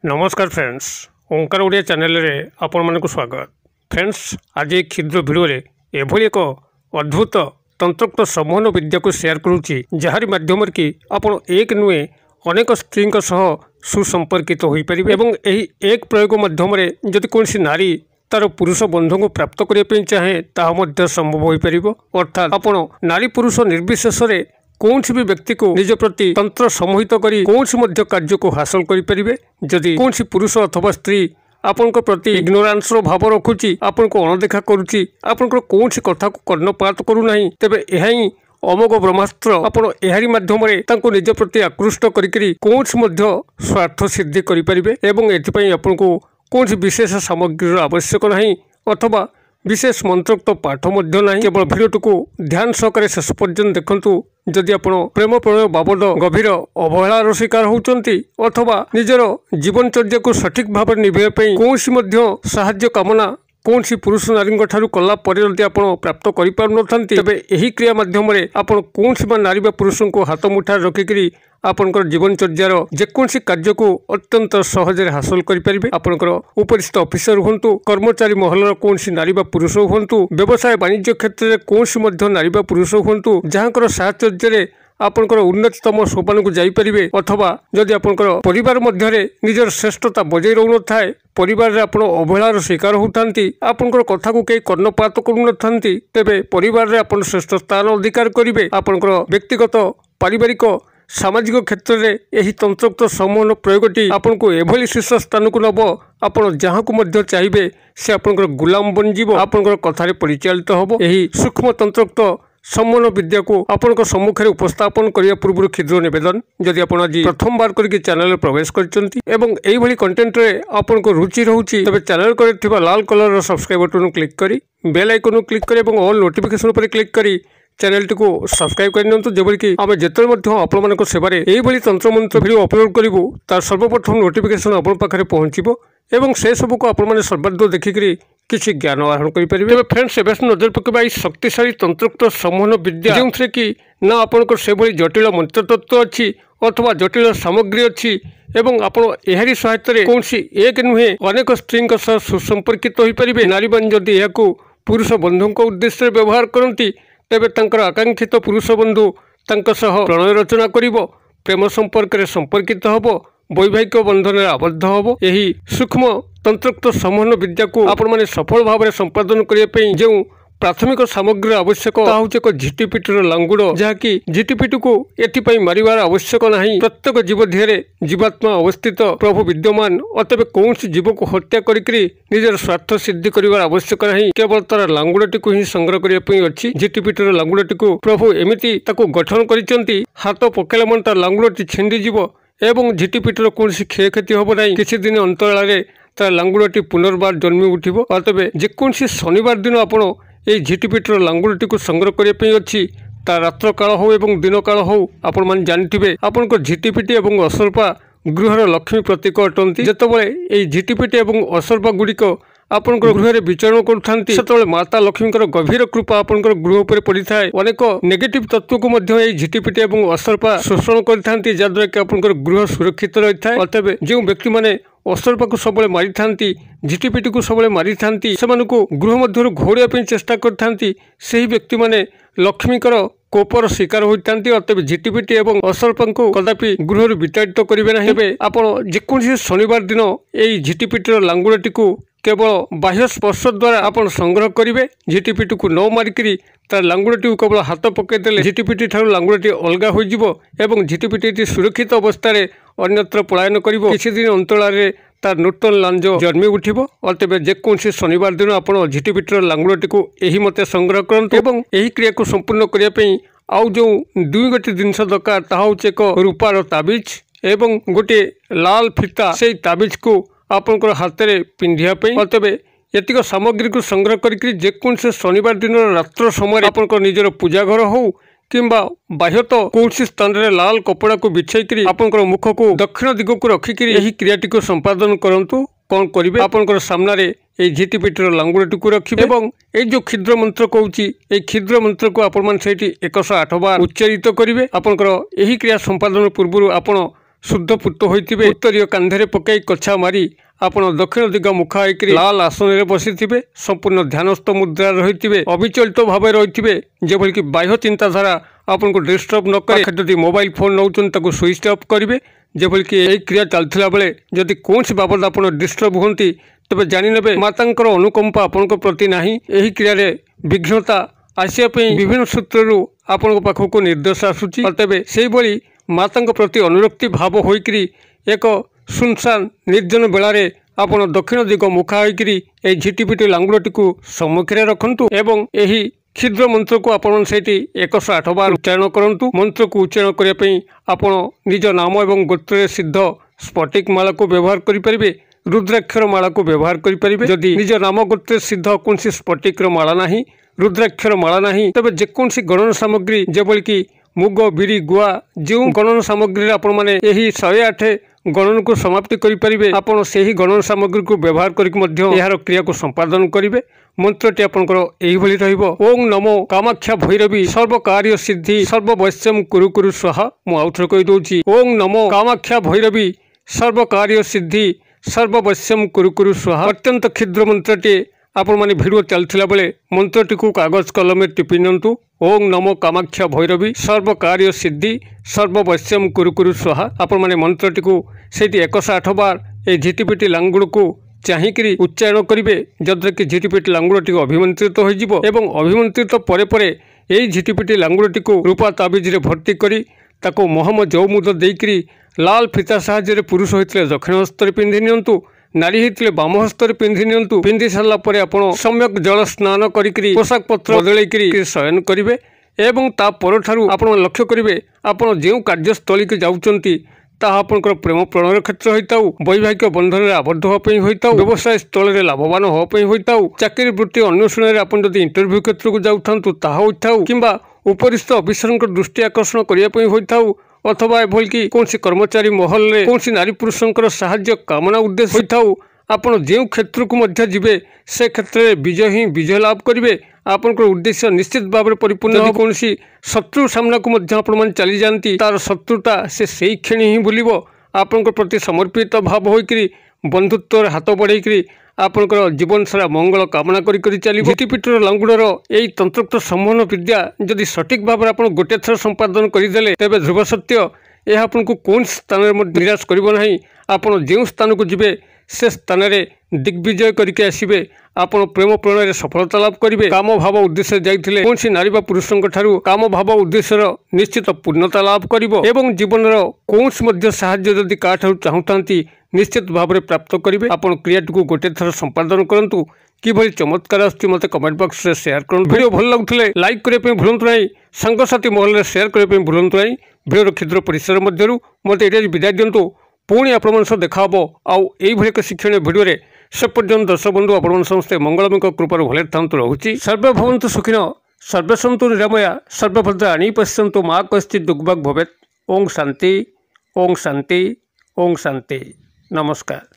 नमस्कार फ्रेंड्स, ओंकार ओडिया चैनल रे आपण मानकु स्वागत। फ्रेंड्स, आज एक क्षुद्र भिडियो रे एभली एक अद्भुत तंत्रोक्त संवहन विद्या को शेयर करूची, जहारी माध्यम कि आपण एक नुए अनेक स्त्री सह सुसंपर्कित हो पारिबे एवं एही एक प्रयोग माध्यम रे जदि कोनसी नारी तार पुरुष बंधु को प्राप्त करने चाहे ताहा संभव हो पार। अर्थात आपण नारी पुरुष निर्विशेष रे कौन भी व्यक्ति को निज प्रति तंत्र समूहित करी कौन कार्य को हासिल करें। जदि कौन पुरुष अथवा स्त्री आपण प्रति इग्नोरांस भाव रखुची, आपण को अणदेखा करुची, आपण कौन कथा को कर्णपात करूना, तेबे यह ही अमोघ ब्रह्मास्त्र आपण एहारी माध्यम निज प्रति आकृष्ट करी कौन स्वार्थ सिद्धि करें। एवं एथिपाई आपण को कौन विशेष सामग्री आवश्यक नहीं अथवा विशेष मंत्रोक्त पाठ नहीं। केवल भिडियोटी को ध्यान सहकारे शेष पर्यंत देखंतु। जदि आपण प्रेम प्रणय बाबद गभीर अवहेलार शिकार होउचंती अथवा निजर जीवनचर्या को सठिक भाव निभाई कौन साहाय्य कामना कौन पुरुष नारी कला पर आपण प्राप्त कर तेबे यही क्रिया माध्यम आपण कौन नारी पुरुष को हाथ मुठा रखिकी आपंकर जीवनचर्यार जेकोसी कार्य को अत्यंत सहज हासिल करें। आपंकर उपरिस्थ ऑफिसर हूँ, कर्मचारी महलर कौन नारी पुरुष हूँ, व्यवसाय वाणिज्य क्षेत्र में कौन नारी पुरुष हूँ, जहाँकर साहचर्य आपंकर उन्नततम सोपान को जापरिबे अथवा जदि आपंकर परिवार मध्य निजर श्रेष्ठता बजाई रहू था, परिवार रे आपण अवहेलार शिकार होतांती, आपंकर कथा को कई कर्णपात करू नथांती, तेबे परिवार रे आपण श्रेष्ठ स्थान अधिकार करिवे। आपंकर व्यक्तिगत पारिवारिक सामाजिक क्षेत्र में यही तंत्रोक्त संवहन प्रयोगटी आपन को एभली शीर्ष स्थान को नब, आपण जहाँ को मध्य चाहिए से आपंकर गुलाम बनजिव, आपंकर कथारे परिचालित होबो। यही सूक्ष्म तंत्रोक्त संवहन विद्या को आपण सम्मुखें उपस्थापन करने पूर्व क्षुद्र निवेदन, जदि आप आज प्रथम बार करके चैनल प्रवेश कर कंटेंट रे आपन को रुचि रोचे तेज चैनल कर लाल कलर सब्सक्राइब बटन क्लिक करी बेल आइकन क्लिक करी और ऑल नोटिफिकेशन पर क्लिक करी चैनल टी को सब्सक्राइब कर जेबरकि आम जिते आपण सेवार यही तंत्र मंत्र भिडियो अपलोड करूँ तार सर्वप्रथम नोटिफिकेशन आपण पाखे पहुँचो एवं से सबको आपण सर्वाध देखिकी किसी ज्ञान आहरण करेंगे। फ्रेंड्स, एवं नजर पकड़ा शक्तिशाली तंत्रोक्त संवहन विद्या जो कि ना आपंकर से जटिल मंत्र तत्व अच्छी अथवा जटिल सामग्री अच्छी एवं आपण एहारी सहायता कौन एक नुहे अनेक स्त्री सुसंपर्कित हो पारे। नारी मान जदि यह पुरुष बंधु उद्देश्य व्यवहार करती तेबे तंकर आकांक्षित पुरुष बंधु तंक सह प्रणय रचना करिवो, प्रेम संपर्क रे संपर्कित हबो, वैवाहिक बंधन आबद्ध हबो। यही सूक्ष्म तंत्रोक्त संवहन विद्या को आपण माने सफल भाव में संपादन करने जो प्राथमिक सामग्री आवश्यक हूँ एक झिटिपिटर लांगुड़, जहाँकि झिटिपिट को एथिपाई मारिवार आवश्यक नहीं। प्रत्येक जीव देहरे जीवात्मा अवस्थित प्रभु विद्यमान, अतएव कौन जीव को हत्या करी निजर स्वार्थ सिद्धि करिवार आवश्यक नहीं, केवल तार लांगुड़टी को ही संग्रह करने अच्छी। झिटिपिटर लांगुड़टी को प्रभु एमती गठन करिसेंती, हाथ पकेला मन तार लांगुड़टी छिंडीजिव एवं झिटिपिटर कौन क्षयक्षति हम ना। किसी दिन अंतराल तार लांगुड़टी पुनर्बार जन्मी उठिब। अतएव जेकोसी शनिवार दिन आपण ये झिटिपिटर लांगुड़टी को संग्रह करने अच्छी, तार रात्र काल हो एवं दिन काल हो आपण मान जानिथिबे आपण झिटिपिटी एवं असर्पा गृहर लक्ष्मी प्रतीक अटंती। जेतेबेले ये झिटिपिटी एवं असर्पा गुड़िक आपण गृह विचरण कर माता लक्ष्मी गभीर कृपा आपण गृह पर पड़ी था। अनेक नेगेटिव तत्व को झिटिपिटी और असर्पा शोषण करते जहाद्वारा कि आपण गृह सुरक्षित रही है। अतएव जो व्यक्ति माने असर्पा को सब मारी था, झिटिपिटी को सब मारी था, से गृह मध्य घोड़ापी चेष्टा करते व्यक्ति माने लक्ष्मीकर कोपर शिकार होती। अतएव झिटिपिटी और असर्पा को कदापि गृह विताड़ित करेंगे ना। आप जेकोसी शनिवार दिन यही झिटिपिटर लांगुड़टी को केवल बाह्य स्पर्श द्वारा आपण संग्रह करेंगे। झिटिपिटी को न मारिकी तार लांगुड़टी को केवल हाथ पकईदे झिटिपिटी ठार लांगुड़टी अलग हो झिटिपिटी सुरक्षित अवस्था अन्यत्र पलायन कर किसी दिन अंतराल तार नूतन लांज जन्मी उठिब। अतएव जेकोसी शनिवार दिन आपण झिटिपिटर लांगुड़टी को यही मते संग्रह करते एवं यही क्रिया को संपूर्ण करने आउ जो दुई गोटे जिनस दरकार ताहा होचे एक रूपार ताबिज एवं गोटे लाल फीता से ताबिज को आपंकर हाथ में पिंधापी। अतएव एतिक सामग्री को संग्रह करके जेकोसी शनिवार दिन रात्र समय आपंकर निजर पूजा घर हो किंबा बाह्यत कौन स्थान रे लाल कपड़ा को बिछाई आपंकर मुख को दक्षिण दिग को रखिकी यही क्रियाटी को संपादन करंतु। कौन करेंगे आपंकर सामने ये झिटिपिटर लांगुड़टी को रखिए और ये जो क्षुद्र मंत्र कहूँ ये क्षुद्र मंत्र को आपण 108 बार उच्चारित करेंगे। आपंकर यही क्रिया संपादन पूर्व आपण शुद्ध पुत होते उत्तरीय कांधे पकई कछा मारी आपण दक्षिण दिग मुखा होकर लाल आसन में बसी संपूर्ण ध्यानस्थ मुद्रा रही अविचलित भाव रही जेभली कि बाह्य चिंताधारा आपन को डिस्टर्ब न करे। जदि मोबाइल फोन नौन स्विच ऑफ करेंगे जेभली कि यही क्रिया चलता बेले जदि कौन बाबद आप डिस्टर्ब होती तेज जाने मातांकर अनुकंपा आपण प्रति ना यही क्रिया विघ्नता आसापी विभिन्न सूत्रु आपण पाखक निर्देश आसूची तेज से भली माता प्रति अनुरक्ति भाव होकर एक सुनसान निर्जन बेलारे आपण दक्षिण दिग मुखा होकर ये झिटिपिटी लांगुड़टी को सम्मुखें रखंतु एवं यही क्षुद्र मंत्र को आपण से 108 बार उच्चारण करंतु। मंत्र को उच्चारण करने आपण निज नाम एवं गोत्र सिद्ध स्फटिक माला को व्यवहार करें, रुद्राक्षर माला को व्यवहार करें। जदि निज नाम गोत्र सिद्ध कौन स्फटिक माला नहीं, रुद्राक्षर माला नहीं, तबे जेकोसी गणन सामग्री जेभली कि मुग बिरी गुआ जो गणन सामग्री आपण माने यही 108 गणन को समाप्ति करें आपड़ से ही गणन सामग्री को व्यवहार करके यार क्रिया को संपादन करेंगे। मंत्रटी आपंकर यही ओं नमो कामाख्या भैरवी सर्व कार्य सिद्धि सर्ववश्यम कुरु कुरु स्वाहा। मुझे कहीदे ओं नमो कामाख्या भैरवी सर्व कार्य सिद्धि सर्ववश्यम कुरु कुरु स्वाहा। अत्यंत क्षुद्र मंत्रटी आपण माने भिडियो चलता बेले मंत्रटी को कागज कलम में टिपि नियंतु। ओं नमो कामाख्या भैरवी सर्व कार्य सिद्धि सर्ववश्यम कुरु कुरु स्वाहा। आपण माने मंत्रटी को सेठी 108 बार ये झिटिपिटी लांगुड़ को चाहिकी उच्चारण करेंगे जद्वारा कि झिटिपिटी लांगुड़टी अभिमंत्रित हो अभिमंत्रित परे परे यही झिटिपिटी लांगुड़टी को रूपा ताबिज रे भर्ती करी ताको महम जौमुद देकरी लाल फिता साहाय्य पुरुष होते दक्षिण हस्तर पिंधि नियंतु, नारी होते बाम हस्तर पिंधि नियंतु। पिंधि सारा पर आपण सम्यक जल स्नान करी पोशाक पत्र बदल शयन करेंगे एवं ता परठारु आपण लक्ष्य करेंगे आपण जो कार्यस्थली के जाउचंती ताहा आपनकर प्रेम प्रणय क्षेत्र होता वैवाहिक बंधन में आबद्ध होपाई होता व्यवसाय स्थल में लाभवान होपाई होता चाकरी वृत्ति अन्वेषण में आपन जदि इंटरव्यू क्षेत्र को जाउथांतु ताहा होता किंबा उपरिस्थ ऑफिसर दृष्टि आकर्षण करने होता अथवा एभल कि कौन कर्मचारी महल में कौन नारी पुरुषंकर साहाय्य कामना उद्देश्य होता आपण जो क्षेत्र को मध्य जीवे से क्षेत्र में विजय ही विजय लाभ करेंगे। आपनकर उद्देश्य निश्चित भाव में परिपूर्ण हो। कौन शत्रु सामना को मध्य आपण मन चली जाती तार शत्रुता से क्षण ही भूलिब आपनकर प्रति समर्पित भाव होकर बंधुत्व हाथ बढ़ाई आपनकर जीवन सारा मंगल कामना करी चली। झिटिपिटर लांगुड़र यही तंत्रोक्त संवहन विद्या जदि सठिक भाव में आप गोटे थर संपादन करदे तेज ध्रुव सत्य यह आपन को कौन स्थान में निराश करना। आपड़ जो स्थान को जीवे से स्थान में दिग्विजय करके आसबे आपण प्रेम प्रणय सफलता लाभ करेंगे। काम भाव उद्देश्य जाइए कौन नारी बा पुरुषों ठारू काम भाव उद्देश्य निश्चित पूर्णता लाभ करिवो एवं जीवन कौन साहाय्य जदि का चाहूता निश्चित भाव में प्राप्त करेंगे। आपण क्रियाटी को गोटे थर संपादन करूँ किभली चमत्कार आसुची मते कमेंट बॉक्स रे शेयर करूँ। वीडियो भल लगुले लाइक करने भूलु ना, सांगसाथी महल में शेयर करने भूलु ना। वीडियो क्षुद्र परिसर मध्य मत ये विदाय दिंतु पुणी आपण देखा आउ एक शिक्षण भिडियो से पर्यंत दर्शक बंधु आपण समस्ते मंगलमय कृपार भले था रोचे। सर्वे भवन्तु सुखिनो सर्वे सन्तु निरामया सर्वभद्राणि पश्यन्तु मा कश्चित् दुर्भग भवेत्। ओं शांति ओं शांति ओं शांति। नमस्कार।